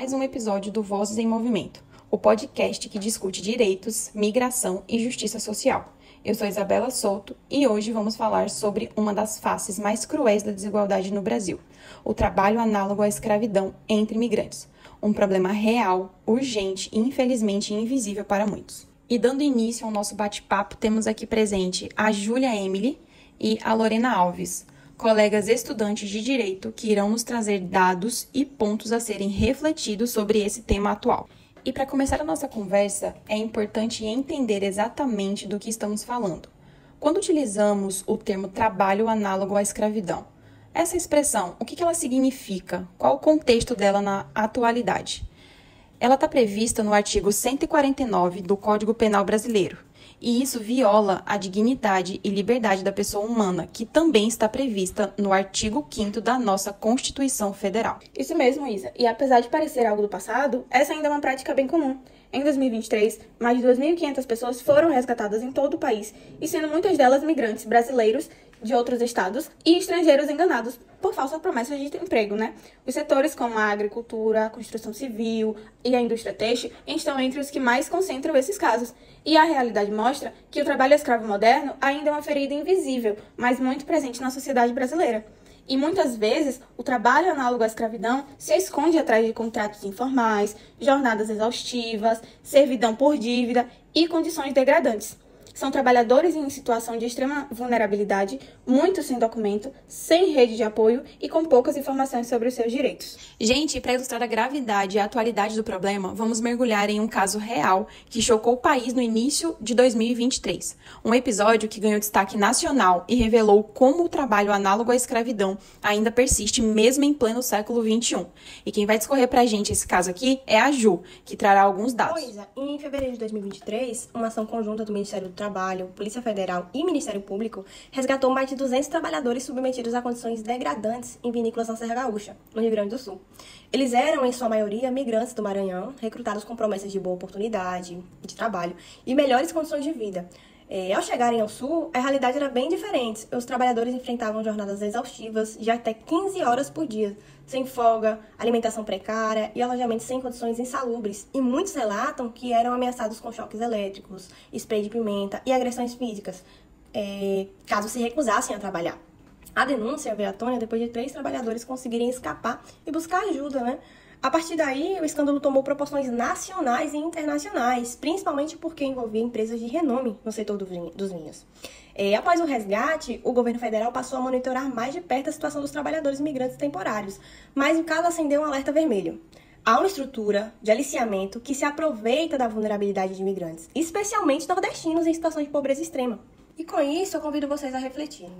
mais um episódio do Vozes em Movimento, o podcast que discute direitos, migração e justiça social. Eu sou Isabela Souto e hoje vamos falar sobre uma das faces mais cruéis da desigualdade no Brasil, o trabalho análogo à escravidão entre imigrantes, um problema real, urgente e infelizmente invisível para muitos. E dando início ao nosso bate-papo, temos aqui presente a Júlia Emily e a Lorena Alves, colegas estudantes de Direito que irão nos trazer dados e pontos a serem refletidos sobre esse tema atual. E para começar a nossa conversa, é importante entender exatamente do que estamos falando. Quando utilizamos o termo trabalho análogo à escravidão, essa expressão, o que ela significa? Qual o contexto dela na atualidade? Ela está prevista no artigo 149 do Código Penal Brasileiro. E isso viola a dignidade e liberdade da pessoa humana, que também está prevista no artigo 5º da nossa Constituição Federal. Isso mesmo, Isa. E apesar de parecer algo do passado, essa ainda é uma prática bem comum. Em 2023, mais de 2.500 pessoas foram resgatadas em todo o país, e sendo muitas delas migrantes brasileiros de outros estados e estrangeiros enganados por falsas promessas de emprego, né? Os setores como a agricultura, a construção civil e a indústria têxtil estão entre os que mais concentram esses casos. E a realidade mostra que o trabalho escravo moderno ainda é uma ferida invisível, mas muito presente na sociedade brasileira. E muitas vezes, o trabalho análogo à escravidão se esconde atrás de contratos informais, jornadas exaustivas, servidão por dívida e condições degradantes. São trabalhadores em situação de extrema vulnerabilidade, muitos sem documento, sem rede de apoio e com poucas informações sobre os seus direitos. Gente, para ilustrar a gravidade e a atualidade do problema, vamos mergulhar em um caso real que chocou o país no início de 2023. Um episódio que ganhou destaque nacional e revelou como o trabalho análogo à escravidão ainda persiste mesmo em pleno século XXI. E quem vai discorrer para a gente esse caso aqui é a Ju, que trará alguns dados. Pois, em fevereiro de 2023, uma ação conjunta do Ministério do Trabalho, Polícia Federal e Ministério Público resgatou mais de 200 trabalhadores submetidos a condições degradantes em vinícolas na Serra Gaúcha, no Rio Grande do Sul. Eles eram, em sua maioria, migrantes do Maranhão, recrutados com promessas de boa oportunidade de trabalho e melhores condições de vida. Ao chegarem ao Sul, a realidade era bem diferente. Os trabalhadores enfrentavam jornadas exaustivas de até 15 horas por dia, sem folga, alimentação precária e alojamento sem condições insalubres. E muitos relatam que eram ameaçados com choques elétricos, spray de pimenta e agressões físicas, caso se recusassem a trabalhar. A denúncia veio à tona depois de 3 trabalhadores conseguirem escapar e buscar ajuda, né? A partir daí, o escândalo tomou proporções nacionais e internacionais, principalmente porque envolvia empresas de renome no setor dos vinhos. Após o resgate, o governo federal passou a monitorar mais de perto a situação dos trabalhadores imigrantes temporários, mas o caso acendeu um alerta vermelho. Há uma estrutura de aliciamento que se aproveita da vulnerabilidade de imigrantes, especialmente nordestinos em situação de pobreza extrema. E com isso, eu convido vocês a refletirem.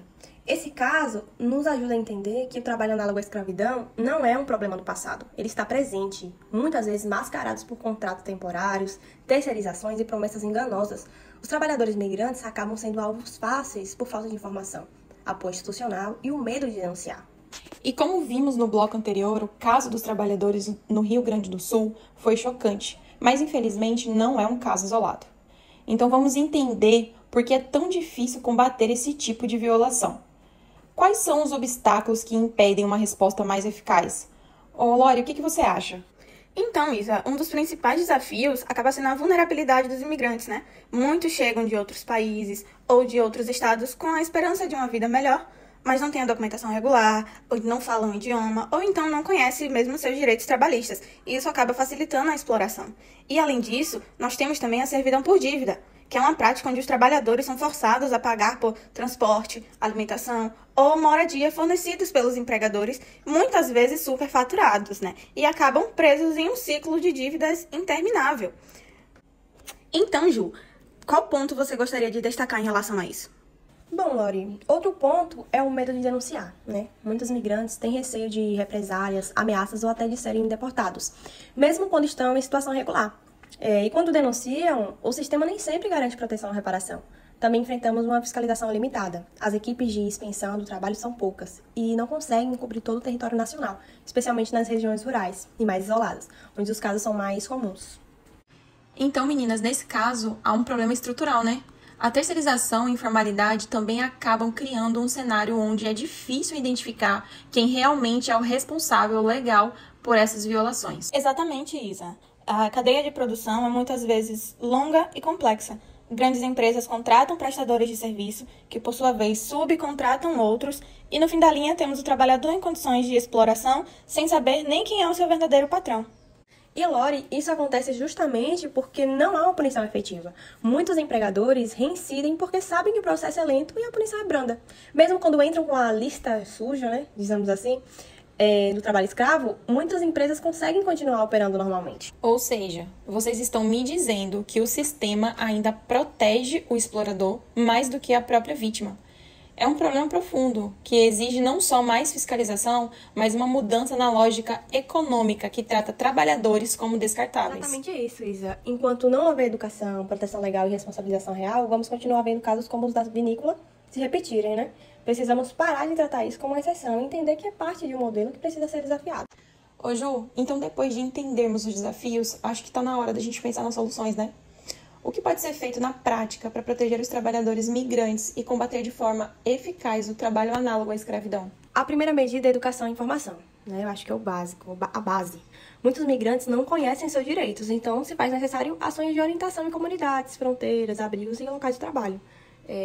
Esse caso nos ajuda a entender que o trabalho análogo à escravidão não é um problema do passado. Ele está presente, muitas vezes mascarados por contratos temporários, terceirizações e promessas enganosas. Os trabalhadores migrantes acabam sendo alvos fáceis por falta de informação, apoio institucional e o medo de denunciar. E como vimos no bloco anterior, o caso dos trabalhadores no Rio Grande do Sul foi chocante, mas infelizmente não é um caso isolado. Então vamos entender por que é tão difícil combater esse tipo de violação. Quais são os obstáculos que impedem uma resposta mais eficaz? Lori, o que você acha? Então, Isa, um dos principais desafios acaba sendo a vulnerabilidade dos imigrantes, né? Muitos chegam de outros países ou de outros estados com a esperança de uma vida melhor, mas não têm a documentação regular, ou não falam o idioma, ou então não conhecem mesmo seus direitos trabalhistas. E isso acaba facilitando a exploração. E, além disso, nós temos também a servidão por dívida, que é uma prática onde os trabalhadores são forçados a pagar por transporte, alimentação ou moradia fornecidos pelos empregadores, muitas vezes superfaturados, né? E acabam presos em um ciclo de dívidas interminável. Então, Ju, qual ponto você gostaria de destacar em relação a isso? Bom, Lori, outro ponto é o medo de denunciar, né? Muitos migrantes têm receio de represálias, ameaças ou até de serem deportados, mesmo quando estão em situação regular. E quando denunciam, o sistema nem sempre garante proteção ou reparação. Também enfrentamos uma fiscalização limitada. As equipes de inspeção do trabalho são poucas e não conseguem cobrir todo o território nacional, especialmente nas regiões rurais e mais isoladas, onde os casos são mais comuns. Então, meninas, nesse caso, há um problema estrutural, né? A terceirização e informalidade também acabam criando um cenário onde é difícil identificar quem realmente é o responsável legal por essas violações. Exatamente, Isa. A cadeia de produção é muitas vezes longa e complexa. Grandes empresas contratam prestadores de serviço, que por sua vez subcontratam outros, e no fim da linha temos o trabalhador em condições de exploração, sem saber nem quem é o seu verdadeiro patrão. E, Lore, isso acontece justamente porque não há uma punição efetiva. Muitos empregadores reincidem porque sabem que o processo é lento e a punição é branda. Mesmo quando entram com a lista suja, né, dizemos assim, do trabalho escravo, muitas empresas conseguem continuar operando normalmente. Ou seja, vocês estão me dizendo que o sistema ainda protege o explorador mais do que a própria vítima. É um problema profundo, que exige não só mais fiscalização, mas uma mudança na lógica econômica que trata trabalhadores como descartáveis. Exatamente isso, Isa. Enquanto não houver educação, proteção legal e responsabilização real, vamos continuar vendo casos como os da vinícola se repetirem, né? Precisamos parar de tratar isso como uma exceção e entender que é parte de um modelo que precisa ser desafiado. Ô Ju, então depois de entendermos os desafios, acho que está na hora da gente pensar nas soluções, né? O que pode ser feito na prática para proteger os trabalhadores migrantes e combater de forma eficaz o trabalho análogo à escravidão? A primeira medida é educação e informação, né? Eu acho que é o básico, a base. Muitos migrantes não conhecem seus direitos, então se faz necessário ações de orientação em comunidades, fronteiras, abrigos e locais de trabalho.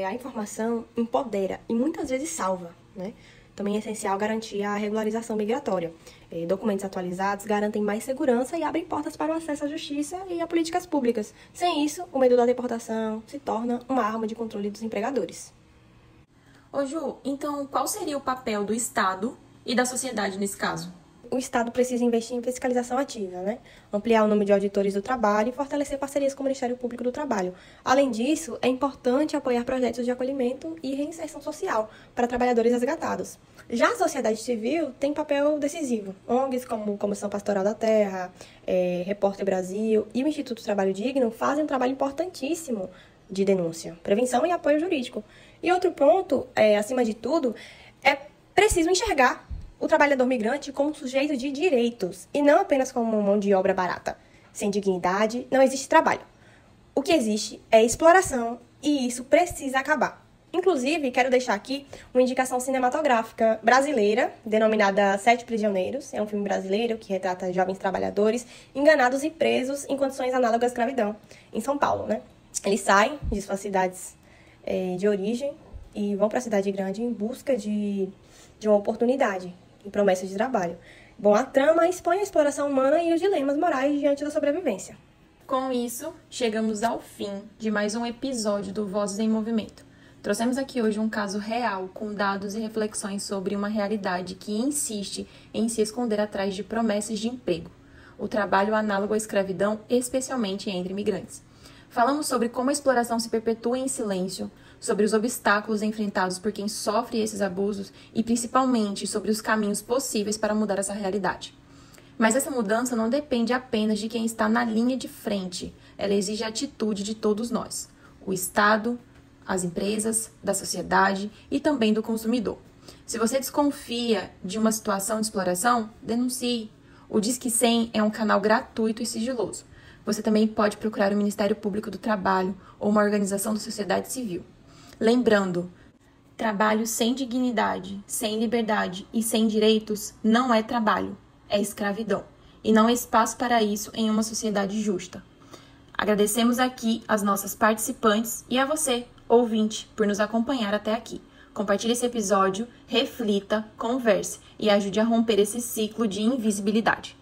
A informação empodera e muitas vezes salva, né? Também é essencial garantir a regularização migratória. Documentos atualizados garantem mais segurança e abrem portas para o acesso à justiça e a políticas públicas. Sem isso, o medo da deportação se torna uma arma de controle dos empregadores. Ô Ju, então qual seria o papel do Estado e da sociedade nesse caso? O Estado precisa investir em fiscalização ativa, né? Ampliar o número de auditores do trabalho e fortalecer parcerias com o Ministério Público do Trabalho. Além disso, é importante apoiar projetos de acolhimento e reinserção social para trabalhadores resgatados. Já a sociedade civil tem papel decisivo. ONGs como Comissão Pastoral da Terra, Repórter Brasil e o Instituto Trabalho Digno fazem um trabalho importantíssimo de denúncia, prevenção e apoio jurídico. E outro ponto, acima de tudo, é preciso enxergar o trabalhador migrante como sujeito de direitos e não apenas como mão de obra barata. Sem dignidade, não existe trabalho. O que existe é exploração e isso precisa acabar. Inclusive, quero deixar aqui uma indicação cinematográfica brasileira, denominada Sete Prisioneiros. É um filme brasileiro que retrata jovens trabalhadores enganados e presos em condições análogas à escravidão, em São Paulo, né? Eles saem de suas cidades de origem e vão para a cidade grande em busca de uma oportunidade e promessas de trabalho. Bom, a trama expõe a exploração humana e os dilemas morais diante da sobrevivência. Com isso, chegamos ao fim de mais um episódio do Vozes em Movimento. Trouxemos aqui hoje um caso real, com dados e reflexões sobre uma realidade que insiste em se esconder atrás de promessas de emprego. O trabalho análogo à escravidão, especialmente entre imigrantes. Falamos sobre como a exploração se perpetua em silêncio, sobre os obstáculos enfrentados por quem sofre esses abusos e, principalmente, sobre os caminhos possíveis para mudar essa realidade. Mas essa mudança não depende apenas de quem está na linha de frente. Ela exige a atitude de todos nós, o Estado, as empresas, da sociedade e também do consumidor. Se você desconfia de uma situação de exploração, denuncie. O Disque 100 é um canal gratuito e sigiloso. Você também pode procurar o Ministério Público do Trabalho ou uma organização da sociedade civil. Lembrando, trabalho sem dignidade, sem liberdade e sem direitos não é trabalho, é escravidão. E não há espaço para isso em uma sociedade justa. Agradecemos aqui as nossas participantes e a você, ouvinte, por nos acompanhar até aqui. Compartilhe esse episódio, reflita, converse e ajude a romper esse ciclo de invisibilidade.